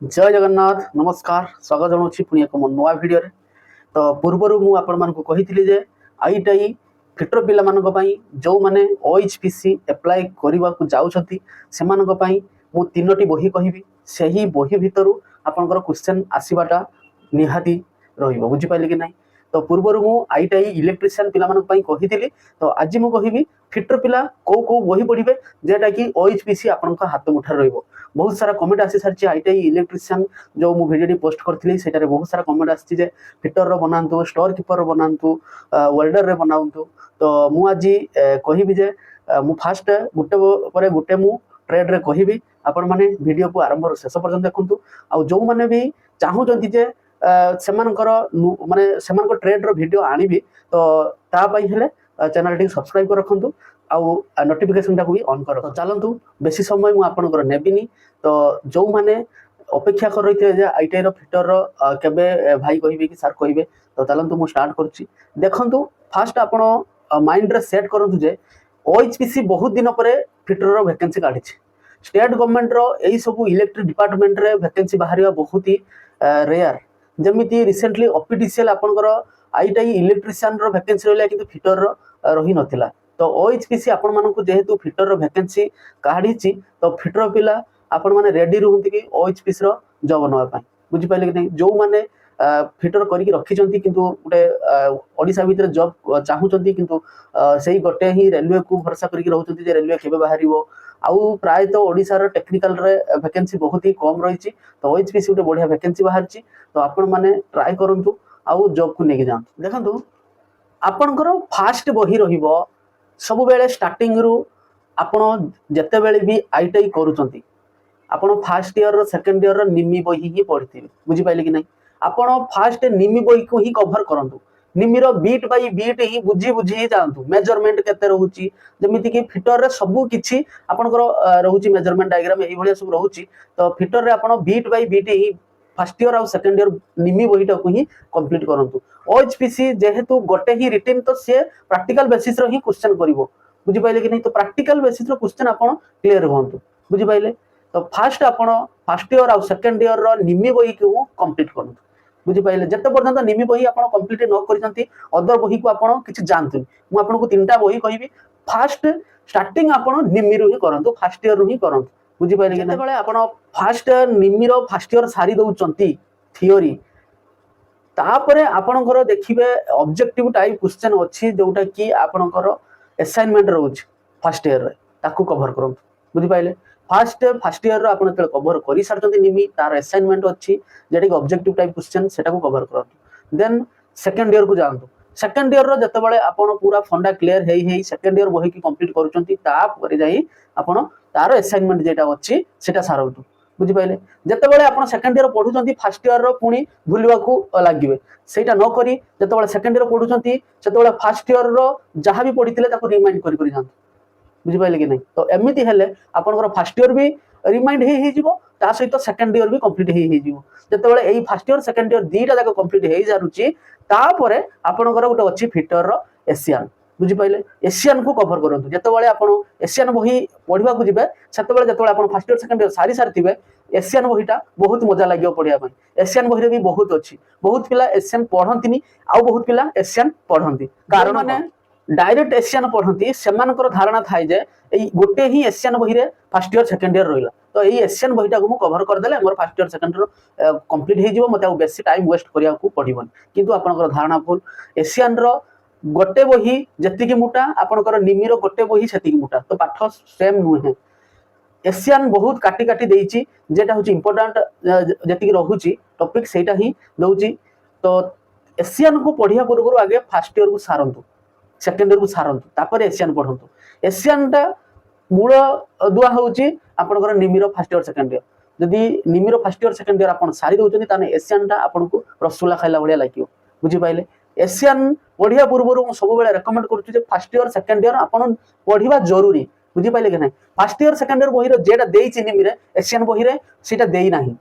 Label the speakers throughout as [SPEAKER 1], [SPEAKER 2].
[SPEAKER 1] जय जगन्नाथ नमस्कार स्वागत जनाऊँ पुणी एक नुआ भिडियो तो पूर्वर मुझे जे आईटाई फिटर पाई जो मैंने OHPC एप्लाय करने को जाऊँगी से मु तीनोटी बही कहबी से ही बही भितर आपंकर क्वेश्चन आसवाटा निहाती रुझिपारे कि ना तो पूर्वर मु आईटाई इलेक्ट्रिशियन पाई कही तो आज मुझे फिटर पिला कौ कौ बही पढ़े जेटा कि OHPC आपण हाथ मुठार रहिबो। बहुत सारा कमेंट आसी सारी आईटाई इलेक्ट्रिशियन जो मु वीडियो पोस्ट करथली सेटारे बहुत सारा कमेंट आसी जे फिटर रो बनांतु स्टोर कीपर रो बनांतु वेल्डर रे बनांतु तो मु आज कहबी जे मु फास्ट गुटे परे गुटे मु ट्रेड रे कहबी आपण माने वीडियो को आरंभ रो शेष पर्यंत देखंतु आ जो माने भी चाहूचंती जे सेमानकर माने सेमानकर ट्रेड रो वीडियो आनिबी तो ता पई हेले चैनल टी सब्सक्राइब कर रखंतु आउ नोटिफिकेशन टाक भी ऑन कर। तो चलतु बेसी समय मु आपनकर नेबिनी तो जो माने अपेक्षा कर रही थे आईटीआई रो फिटर रो केबे भाई कहबे कि सर कहबे तो चलतु मु स्टार्ट करछि। देखंतु फास्ट आपण माइंड रे सेट करंतु जे OHPC बहुत दिन परे फिटर रो वैकेंसी काढी स्टेट गवर्नमेंट रो एई सब इलेक्ट्रिक डिपार्टमेंट रे वैकेंसी बाहरिया बहुत ही रेयर जमिति रिसेंटली ऑफिशियल आपनकर आईटीआई इलेक्ट्रिशियन रो वैकेंसी रहला किंतु फिटर रो रही नथिला तो OHPC आपण मानकु जेहेतु फिटर रो वैकेंसी काढी तो फिटर पिला आपण माने रेडी रहंती कि OHPC रो जॉब नवा पाई बुझि पाइले कि नै जो माने फिटर करिक रखिचंती किंतु गुटे ओडिसा भीतर जॉब चाहूचंती किंतु सेही गोटे ही रेलवे को भरोसा करिक रहउचंती जे रेलवे केबे बाहरिबो आउ प्राय तो ओडिसा रो टेक्निकल रे वैकेंसी बहुत ही कम रहिछि तो OHPC गुटे बढ़िया वैकेंसी बाहरछि तो आपण माने ट्राई करंतु आउ जॉब को नेकी जांतु। देखंतु आपनकर फास्ट बही रहिबो सब बेले स्टार्टिंग रु आपण जते बेले भी आईटीआई करूचंती आपण फर्स्ट ईयर रो सेकंड ईयर रो निमी बही ही पढिथिबे बुझि पाइले कि नै आपण फर्स्ट निमी बही को ही कवर करंतु निमी रो बीट बाय बीट ही बुझी बुझी ही जानतु मेजरमेंट केते रहउची जेमिति कि फिटर रे सब किछि आपनकर रहउची मेजरमेंट डायग्राम एही भलिया सब रहउची तो फिटर रे आपण beat by beat he first year और सेकंड ईयर निमी बहीटा को ही कंप्लीट करंतु। OHPC जेहेतु गोटे ही रिटन तो से प्रैक्टिकल बेसिस रो ही क्वेश्चन करिवो बुझि पाइले कि नै तो प्रैक्टिकल बेसिस रो क्वेश्चन आपण क्लियर होंतु बुझि पाइले तो फास्ट आपण फर्स्ट ईयर और सेकंड ईयर रो निमी बही को कंप्लीट करंतु बुझि पाइले जते पर्यंत निमी बही आपण कंप्लीट न करिसंती अदर बही को आपण किछि जानतु मु आपण को तीनटा बही कहिबी फास्ट स्टार्टिंग आपण निमी रो ही करंतु फर्स्ट ईयर रो ही करंतु बुझि पाइले कि नै आपण फास्ट निमी रो फर्स्ट ईयर सारी दउचंती थियोरी तापरे आपणकर देखिबे ऑब्जेक्टिव टाइप क्वेश्चन अछि जोटा कि आपणकर असाइनमेंट रहउछि फर्स्ट ईयर रे ताकू कवर करंतु बुझि पाइले फर्स्ट ईयर रो आपण त कवर करि सारचंती निमी तार असाइनमेंट अछि जेटा कि ऑब्जेक्टिव टाइप क्वेश्चन सेटा को कवर करंतु देन सेकंड ईयर को जानतु सेकंड ईयर रो जते बेले आपण पूरा फंडा क्लियर हेई सेकंड ईयर बही की कंप्लीट करूचंती ता परे जाई आपण तार असाइनमेंट जेटा अछि सेटा सारंतु बुझि पाइले जते बेले आपण सेकंड ईयर पढुचंती फर्स्ट ईयर रो पुनी भूलिबा को लागिबे सेटा न करी जते बेले सेकंड ईयर पढुचंती सेते बेले फर्स्ट ईयर रो जहां भी पढिथिले ताको रिमाइंड करि करि जानतु बुझि पाइले कि नै तो एमिति हेले आपनकर फर्स्ट ईयर भी रिमाइंड हे जिवो ता सहित सेकंड ईयर भी कंप्लीट हे जिवो जते बेले एई फर्स्ट ईयर सेकंड ईयर दीटा जाको कंप्लीट हे जारुची ता परे आपनकर गुटे अछि फिटर रो एशियन बुझि पाइले एशियन को कवर करंतु जते बेले आपण एशियन बही पढिबा को जिबे सेते बेले जते बेले आपण फर्स्ट ईयर सेकंड ईयर सारी सारथिबे एशियन बहीटा बहुत मजा लागियो पढिया पई एशियन बही रे भी बहुत अछि बहुत पिला एशियन पढंतिनी आ बहुत पिला एशियन पढंती कारण माने डायरेक्ट एशियन पढंती सेमानकर धारणा थाई जे एई गोटे ही एशियन बही रे फर्स्ट ईयर सेकंड ईयर रहिला तो एई एशियन बहीटा को मु कवर कर देले मोर first year second year complete हे जिवो मते बेसी टाइम वेस्ट करिया को पडिबन किंतु आपनकर धारणा भूल एशियन रो गोटे बही जति मुटा आपनकर निमी रो गोटे बही सेति मुटा तो पाठ सेम नुहे एशियन बहुत काटी काटी देइची जेटा होची इंपोर्टेंट जति रहूची टॉपिक सेटा ही दउची तो एशियन को पढिया पूर्व आगे फर्स्ट ईयर को सारंतु सेकंड ईयर को सारंतु तापर एशियन पढंतु एशियन टा मूल दुआ होची आपनकर निमीरो फर्स्ट ईयर सेकंड ईयर जदी निमीरो फर्स्ट ईयर सेकंड ईयर आपन सारी दउचनी ताने एशियन टा आपन को रसगुल्ला खाइला बढिया लागियो बुझि पाइले एशियन पढिया पूर्व सब बेले रेकमेंड करछु जे फर्स्ट ईयर सेकंड ईयर आपन पढिबा जरूरी बुझि पाइले कि नै फर्स्ट ईयर सेकंड ईयर बही रो जेटा देई निमी रे एशियन बही रे सेटा देई नाही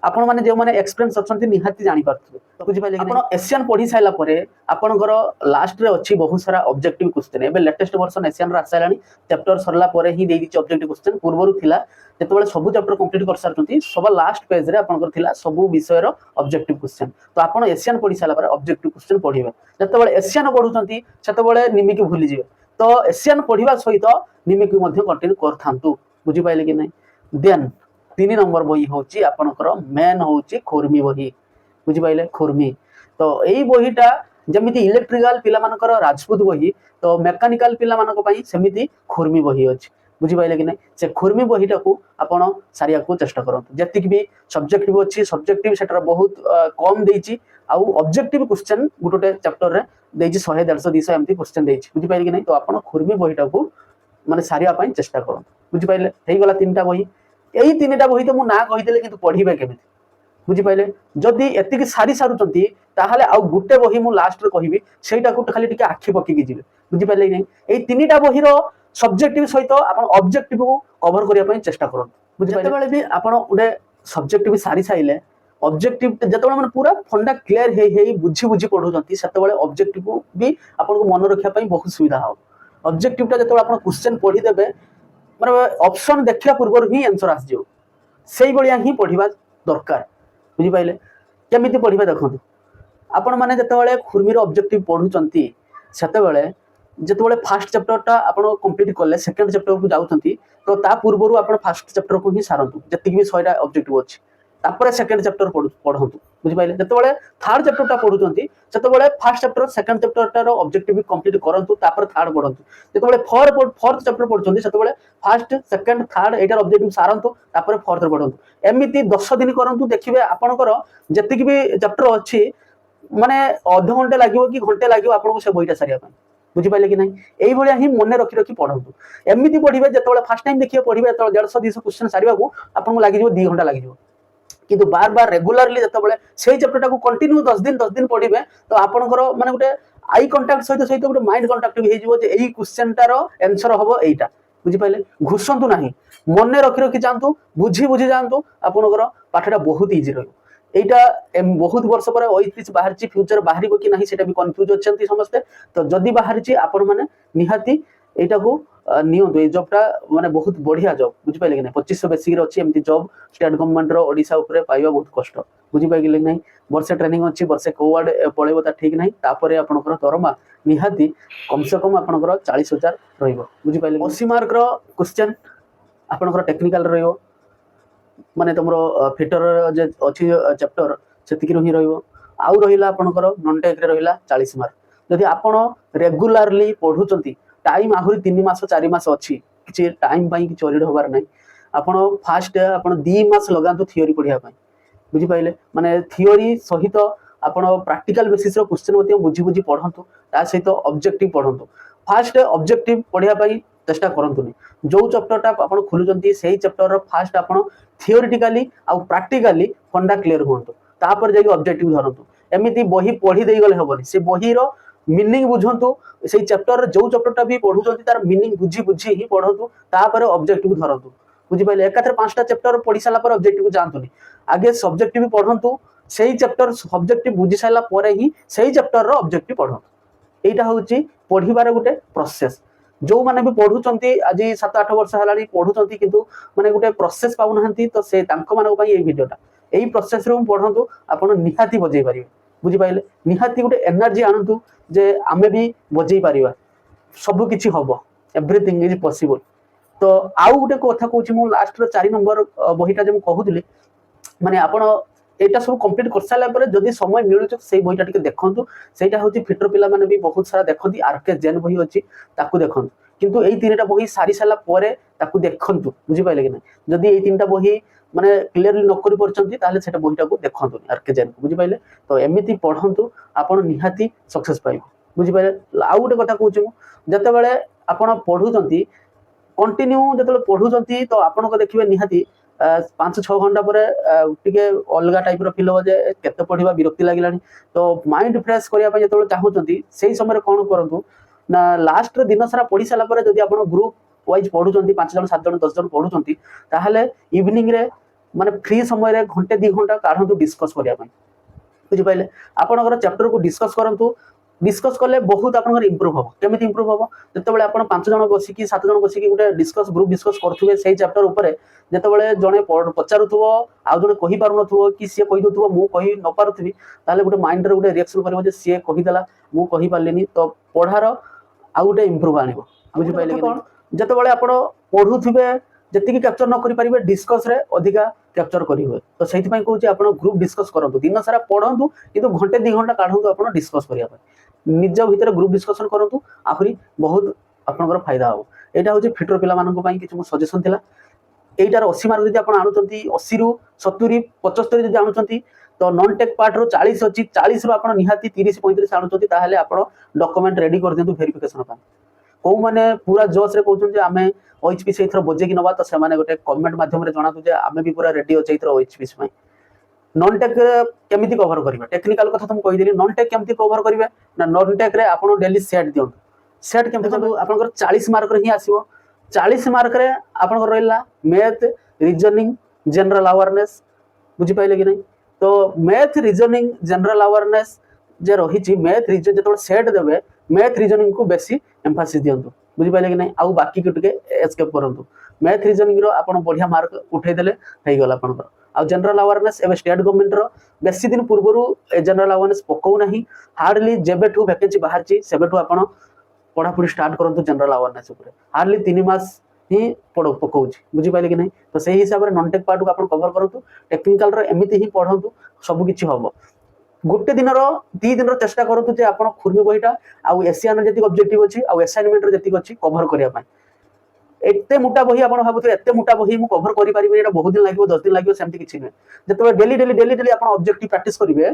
[SPEAKER 1] आपण माने जो माने एक्सपीरियंस अछंती निहाती जानि पारथु बुझि पाइले आपण एशियन पढी साइला परे आपनकर लास्ट रे अछि बहुत सारा ऑब्जेक्टिव क्वेश्चन एबे लेटेस्ट वर्जन एशियन रा आसालानी चैप्टर सरला परे ही देई दिछि ऑब्जेक्टिव क्वेश्चन पूर्वरु थिला जेतबेले सब चैप्टर कंप्लीट कर सारथुंती सब लास्ट पेज रे आपनकर थिला सब विषय रो ऑब्जेक्टिव क्वेश्चन तो आपण एशियन पढी साइला परे ऑब्जेक्टिव क्वेश्चन पढिबे जेतबेले एशियन पढुचंती सेतबेले निमिकी भूली जिवे तो एशियन पढिबा सहित निमिकी मध्ये कंटिन्यू करथांतु बुझि पाइले कि नै देन 3 नंबर बही होची आपनकर मेन होची खुरमी बही बुझि पाइले खुरमी तो एई बहीटा जेमिति इलेक्ट्रिकल पिला मानकर राजपूत बही तो मेकानिकल पिला मानक पई सेमिति खुरमी बही अछि बुझि पाइले कि नै से खुरमी बहीटा को आपण सारिया को चेष्टा करंतु जतिक भी सब्जेक्टिव अछि सब्जेक्टिव सेटर बहुत कम देइछि आउ ऑब्जेक्टिव क्वेश्चन गुटोटे चैप्टर रे देइछि 100 150 200 एमती क्वेश्चन देइछि बुझि पाइले कि नै तो आपण खुरमी बहीटा को माने सारिया पई चेष्टा करंतु बुझि पाइले हेई गला तीनटा बही एई तीनटा बही तो मु ना कहिदेले किंतु पढिबे केमिति बुझि पाइले जदी एतिकी सारी सारुचंती ताहाले आ गुटे बही मु लास्ट रे कहिबी सेटा को खाली टिके आखि पकी की जिवे बुझि पाइले नै एई तीनटा बही रो सब्जेक्टिव सहित आपण ऑब्जेक्टिव को कवर करिया पई चेष्टा करन बुझि पाइले जेतेबेले भी आपण उडे सब्जेक्टिव सारी साइले ऑब्जेक्टिव जेतेबेले माने पूरा फंडा क्लियर हे बुझी बुझी पढुचंती सेतेबेले ऑब्जेक्टिव को भी आपण को मन रखिया पई बहुत सुविधा हो ऑब्जेक्टिव ता जेतेबेले आपण क्वेश्चन पढी देबे माने ऑप्शन देखिया पूर्व ही आंसर आस जियो सेही बलिया ही पढिबा दरकार बुझि पाइले केमिति पढिबा देखंतु आपण माने जेतेबेले खुरमी रो ऑब्जेक्टिव पढुचंती सेतेबेले जेतेबेले फर्स्ट चैप्टर ता आपण कंप्लीट करले सेकंड चैप्टर को जाउचंती तो ता पूर्वरु आपण फर्स्ट चैप्टर को ही सारंतु जतिक भी 100 टा ऑब्जेक्टिव अछि तापरे सेकंड चैप्टर पढंतु बुझि पाइले जेतेबेले थर्ड चैप्टर ता पढुचंती सेतेबेले फर्स्ट चैप्टर सेकंड चैप्टर ता रो ऑब्जेक्टिव कंप्लीट करंतु तापर थर्ड पढंतु जेतेबेले फोर्थ चैप्टर पढुचंती सेतेबेले फर्स्ट सेकंड थर्ड एटार ऑब्जेक्टिव सारंतु तापर फोर्थ पढंतु एमिति 10 दिन करंतु देखिबे आपनकर जतिक भी चैप्टर अछि माने आधा घंटे लागिवो कि घंटे लागिवो आपनको से बहिटा सारिया पई बुझि पाइले कि नै एई भलिया ही मने रखि रखि पढंतु एमिति पढिबे जेतेबेले फर्स्ट टाइम देखियो पढिबे तो 150 200 क्वेश्चन सारिबा को आपनको लागि जिवो 2 घंटा लागि जिवो किंतु बार बार रेगुलरली जेतेबेले सेही चैप्टर को कंटिन्यू 10 दिन पढिबे तो आपनकर माने गुटे आई कांटेक्ट सहित गुटे माइंड कांटेक्ट भी हे जिवो जे एई क्वेश्चन तारो आंसर हबो एईटा बुझि पाइले घुसंतु नाही मने रखि रखि जानतु बुझी जानतु आपनकर पाठटा बहुत इजी रहयो एटा बहुत वर्ष पर ओइतिस बाहरची फ्यूचर बाहरिबो कि नाही सेटा भी कंफ्यूज अछंती समस्ते तो जदी बाहरची आपण माने निहाती एटा को नियंतु ए जॉबटा माने बहुत बढ़िया जॉब बुझि पाइले कि नै 2500 बेसिक रे अछि एमती जॉब स्टेट गवर्नमेंट रो ओडिसा ऊपर पाइबा बहुत कष्ट बुझि पाइले कि नै वर्षे ट्रेनिंग अछि वर्षे कोवार्ड पळेबो ता ठीक नाही तापरे आपनकर दरमा निहाती कम से कम आपनकर 40000 रहइबो बुझि पाइले 80 मार्क रो क्वेश्चन आपनकर टेक्निकल रहइबो माने तमरो फिटर जे अछि चैप्टर सेतिकी रही रहइबो आउ रहिला आपनकर नॉन टेक रे रहिला 40 मार्क जदि आपण रेगुलरली पढुचंती टाइम आहुरी 3 मास 4 मास अछि किछि टाइम पई कि चोरीड होबार नै आपण फास्ट आपण 2 मास लगांतु थियोरी पढिया पई बुझि पाइले माने थियोरी सहित आपण प्रैक्टिकल बेसिस रो क्वेश्चन मते बुझी बुझी पढंतु ता सहित ऑब्जेक्टिव पढंतु फास्ट ऑब्जेक्टिव पढिया पई चेष्टा करंतुनी जो चैप्टरटा आपण खुलुचंती सेही चैप्टर रो फास्ट आपण थियोरेटिकली आ प्रैक्टिकली फंडा क्लियर होंतु तापर जाई ऑब्जेक्टिव धरंतु एमिति बही पढी देई गले हबनी से बही रो मीनिंग बुझंतु सेही चैप्टर जो चैप्टरटा भी पढुचंती तार मीनिंग बुझी ही पढंतु तापर ऑब्जेक्टिव धरंतु बुझि पाइले एकाथरे 5टा चैप्टर पढी साला पर ऑब्जेक्टिव जानतुनी आगे सब्जेक्टिव पढंतु सेही चैप्टर सब्जेक्टिव बुझी साला परे ही सेही चैप्टर रो ऑब्जेक्टिव पढंतु एटा होची पढिबार गुटे प्रोसेस जो माने भी पढुचंती आज 7-8 वर्ष हलानी पढुचंती किंतु माने गुटे प्रोसेस पाउ नहंती तो से तांको मानको पई ए वीडियोटा एही प्रोसेस रे पढंतु आपण निहाती बजै पारिबे बुझि पाइले निहाती गुटे एनर्जी आनंतु जे आमे भी बजै पारिबा सब किछि हबो एवरीथिंग इज पॉसिबल तो आउ गुटे कथा कहूची मु लास्ट रो 4 नंबर बहिटा जे मु कहूतली माने आपण एटा सब कंप्लीट कर साला पर जदी समय मिलु से बहिटा टिके देखंतु सेटा होची फिटर पिला माने भी बहुत सारा देखंती आरके जेन बही अछि ताकू देखंतु किंतु एई तीनटा बही सारी साला परे ताकू देखंतु बुझि पाइले कि नै जदी एई तीनटा बही माने क्लियरली न करि परचंती ताले सेटा बहिटा को देखंतु आरके जेन बुझि पाइले तो एमिति पढंतु आपण निहाती सक्सेस पाइबो बुझि पाइले आउ गुटे कथा कहूची मु जते बेले आपण पढुचंती कंटिन्यू जते पढुचंती तो आपण को देखिबे निहाती 5-6 घंटा पर टिके अलगा टाइप रो फील हो जे केते पढिबा विरक्ति लागिलानी तो माइंड फ्रेश करिया पय जते चाहउचंती सेही समय रे कोन करंतु ना लास्ट रे दिन सारा पढी साला पर जदी आपण ग्रुप वाइज पढुचंती 5 जन 7 जन 10 जन पढुचंती ताहाले इवनिंग रे माने फ्री समय घंटे 2 घंटा काढंतु डिस्कस करिया पई बुझि पाइले आपनकर चैप्टर को डिस्कस करंतु डिस्कस कले बहुत आपनकर इंप्रूव हो केमिति इंप्रूव हो जतबेले आपण 5 जण बसी कि 7 जण बसी कि गुटे डिस्कस ग्रुप डिस्कस करथुबे सेही चैप्टर ऊपर जतबेले जणे पचारुथुबो आ जणे कहि पारुनथुबो कि से कहि दथुबो मु कहि न पारुथबी ताले गुटे माइंड रे गुटे रिएक्शन करबो जे से कहि देला मु कहि पारलेनी तो पढार आ गुटे इंप्रूव आनिबो बुझि पाइले कि जतबेले आपण पढुथुबे जति कैप्चर न करि परिबे डिस्कस रे अधिका कैप्चर करि होय तो सेहि पई कहूची आपण ग्रुप डिस्कस करंतु दिन सारा पढंतु किंतु घंटे 2 घंटा काढंतु आपण डिस्कस करिया पई निज भीतर ग्रुप डिस्कशन करंतु आखरी बहुत आपनकर फायदा हो एटा होची फिटर पिला मानन पई किछु सजेशन थिला एटार 80 मार्क जदि आपण आनुचंती 80 रु 70 75 जदि आनुचंती तो नॉन टेक पार्ट रो 40 अछि 40 रु आपण निहाती 30 35 आनुचंती ताहाले आपण डॉक्यूमेंट रेडी कर देंतु वेरिफिकेशन पई को माने पूरा जोश रे कहउछन जे आमे ओएचपीसी एथरो बजे कि नबा तो से माने गोटे कमेंट माध्यम रे जणातु जे आमे भी पूरा रेडी अछि एथरो ओएचपीसी पई नॉन टेक केमिति कवर करिवे टेक्निकल कथा तुम कहि देली नॉन टेक केमिति कवर करिवे ना नॉन टेक रे आपण डेली सेट दियंतु सेट केमिति आपनकर 40 मार्क रे ही आसीबो 40 मार्क रे आपनकर रहला मैथ रीजनिंग जनरल अवेयरनेस बुझि पाइले कि नै तो मैथ रीजनिंग जनरल अवेयरनेस जे रहिछि मैथ रीजन जतो सेट देबे मैथ रीजनिंग को बेसी एम्फासिस दियंतु बुझि पाइले कि नै आउ बाकी के टके एस्केप करंतु मैथ रीजनिंग रो आपण बढ़िया मार्क उठै देले हेइ गला आपनकर आ जनरल अवेयरनेस एबे स्टेट गवर्नमेंट रो बेसी दिन पूर्वरु जनरल अवेयरनेस पकौ नाही हार्डली जेबेठू वैकेंसी बाहरची सेबेठू आपण पढ़ा पढ़ी स्टार्ट करंतु जनरल अवेयरनेस ऊपर हार्डली 3 मास ही पढ़ो पकौची बुझि पाइले कि नै तो सेही हिसाब रे नॉन टेक पार्ट को आपण कवर करंतु टेक्निकल रो एमिति ही पढंतु सब किछि हबो गोटे दिन रो 2 दिन रो चेष्टा करंतु जे आपण खुर्मी बहिटा आ एशियन जति ऑब्जेक्टिव अछि आ असाइनमेंट रो जति अछि कवर करिया पय एते मोटा बही आपण भाबुत एते मोटा बही मु कवर करि परिबे एटा बहुत दिन लागिवो 10 दिन लागिवो सेमति किछि नै जतबे डेली आपण ऑब्जेक्टिव प्रैक्टिस करिवे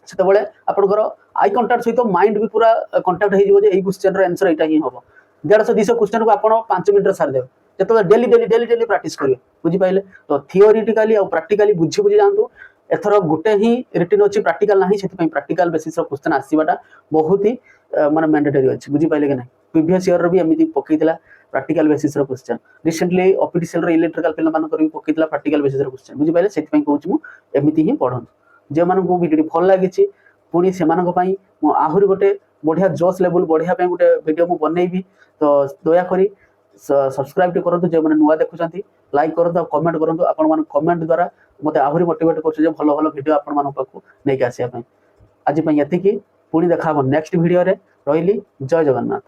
[SPEAKER 1] सेतबेले आपनकर आई कांटेक्ट सहित माइंड भी पूरा कांटेक्ट हे जिवो जे एई क्वेश्चन रो आंसर एटा ही हबो 150 200 क्वेश्चन को आपण 5 मिनिट रे सार देबे जतबे डेली प्रैक्टिस करिवे बुझि पाइले तो थियोरेटिकली आ प्रैक्टिकली बुझि जानतु एथर गुटे ही रिटन अछि प्रैक्टिकल नाही सेति पई प्रैक्टिकल बेसिस रो क्वेश्चन आसीबाटा बहुत ही माने मैंडेटरी अछि बुझि पाइले कि नै प्रीवियस ईयर रो भी एमिति पकैतिला प्रैक्टिकल बेसिस रो क्वेश्चन रिसेंटली ओपीडीसीएल रो इलेक्ट्रिकल पिला मान करी पकैतिला प्रैक्टिकल बेसिस रो क्वेश्चन बुझि पाइले सेति पई कहउछु मु एमिति ही पढन जे मान को वीडियो भल लागिछि पुनी से मान को पई मु आहुरी गोटे बढ़िया जोश लेवल बढ़िया पई गोटे वीडियो मु बनैबी तो दया करी सब्सक्राइब टे करंतु जे माने नुवा देखुचंती लाइक करंतु कमेंट करंतु आपण मान कमेंट द्वारा मते आहुरी मोटिवेट करछ जे भलो भलो वीडियो आपण मान पाखु नै के आसिया पई आज पई यति की पुनी देखाबो नेक्स्ट वीडियो रे रहिली जय जगन्नाथ।